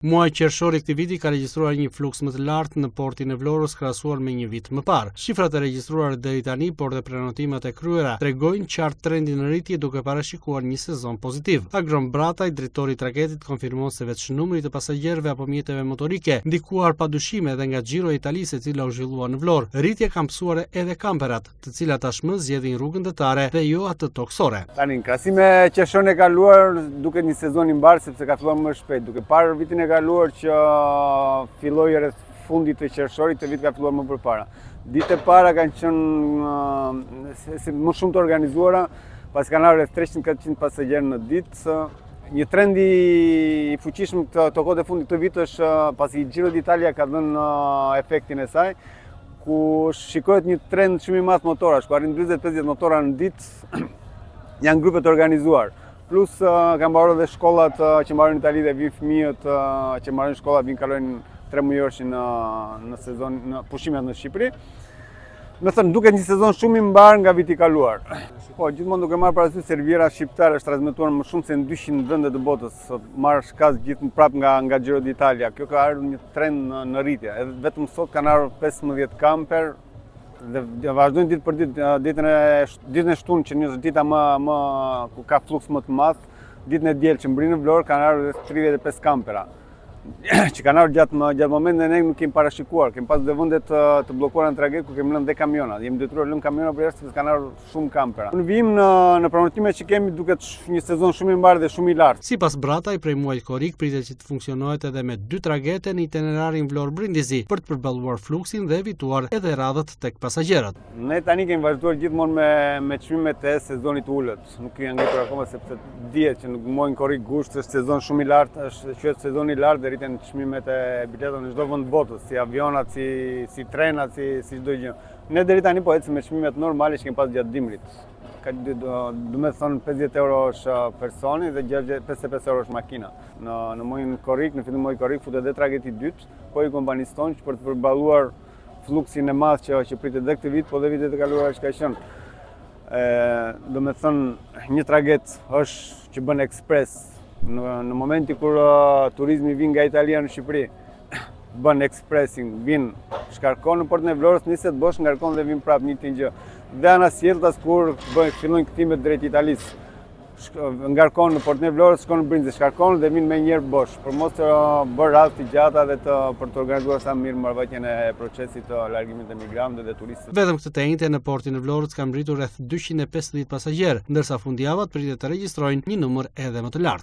Muaji qershor i këtij viti ka regjistruar një fluks më të lartë në portin e Vlorës krahasuar me një vit më parë. Shifrat e regjistruara deri tani, por dhe prenotimet e kryera tregojnë qartë trendin në rritje duke parashikuar një sezon pozitiv. Agron Brataj, drejtori i tragetit, konfirmon se veç numri të pasagerëve apo mjeteve motorike ndikuar padyshime edhe nga Xhiro e Italisë e cila u zhvillua në Vlorë. Rritje ka mësuar edhe kamperat, të cilat tashmë zgjedhin rrugën detare dhe jo atë toksore. Tani në krahasim me qershorin e kaluar duket një sezon i mbarë sepse ka filluar më shpejt. Duke parë vitin e kaluar që filloi rreth fundit të qershorit, të vit ka filluar më përpara. Ditët e para kanë qenë më shumë të organizuara, pasi kanë ardhur rreth 300-400 pasagerë në ditë. Një trend i fuqishëm të kohët e fundit të vit është pasi Giro d'Italia ka dhënë efektin e saj, ku shikohet një trend shumë i madh motorash, ku arrin 40-50 motora në ditë, janë grupe të organizuar. Plus kanë mbarur edhe shkollat që mbarojnë në Itali dhe vinë fëmijët që mbarojnë shkolla, vinë kalojnë 3 mujorshi në sezon në pushimet në Shqipëri. Me thënë, duket një sezon shumë i mbarë nga viti i kaluar. Po, gjithmonë duke marrë parasysh se Riviera shqiptare është transmetuar më shumë se në 200 vende të botës. Marrë shkaz gjithë prapë nga Giro d'Italia. Kjo ka ardhur një trend në rritje. Edhe vetëm sot kanë ardhur 15 kamper dhe vazhdojnë ditë për ditë, ditën e shtunë që një dita ku ka fluks më të madh, ditën e diel që mbrinë në Vlorë kanë ardhur 35 kampera. Që kanë ardhur gjatë momentit ne nuk kemi parashikuar, kemi pas dhe vende të bllokuara në tragjet ku kemi lënë dhe kamiona. Jemi detyruar lëmë kamiona për jashtë sepse kanë ardhur shumë kampera. Në vijim në pranotimet që kemi duket një sezon shumë i mbarë dhe shumë i lartë. Sipas Brataj, prej muajit korrik pritet që të funksionohet edhe me 2 tragete në itinerarin Vlorë-Brindisi për të përballuar fluksin dhe evituar edhe radhët tek pasagerët. Ne tani kemi vazhduar gjithmonë me çmimet e sezonit ulët. Nuk janë ngritur akoma sepse dihet që në muajin korrik gusht është sezon shumë i lartë, është quhet sezon i lartë. Rriten çmimet e biletave në çdo vend të botës, si avionat, si trenat, si çdo gjë. Ne deri tani po ecim me çmimet normale që kemi pas gjatë dimrit. Ka do të thonë 50 euro është personi dhe 55 euro është makina. Në muajin korrik, në fillim të muajit korrik futet edhe trageti i dytë, po i kompanisë tonë për të përballuar fluksin e madh që pritet edhe këtë vit, po dhe vitet e kaluara që ka qenë. Do të thonë një traget është që bën ekspres. Në momenti kur turizmi vjen nga Italia në Shqipëri, bën ekspresin, vin, shkarkon në portin e Vlorës, niset bosh, ngarkon dhe vin prapë një gjë. Dhe anasjelltas kur fillojnë kthime drejt Italisë, ngarkon në portin e Vlorës, shkon në Brindisi, shkarkon dhe vin menjëherë bosh, për mos të bërë radhë të gjata dhe për të organizuar sa mirë marrëveshjen e procesit të largimit të migrantëve dhe turistëve. Vetëm këtë të njëjtë në portin e Vlorës ka mbritur rreth 250 pasagerë, ndërsa fundjavat pritet të regjistrojnë një numër edhe më të lartë.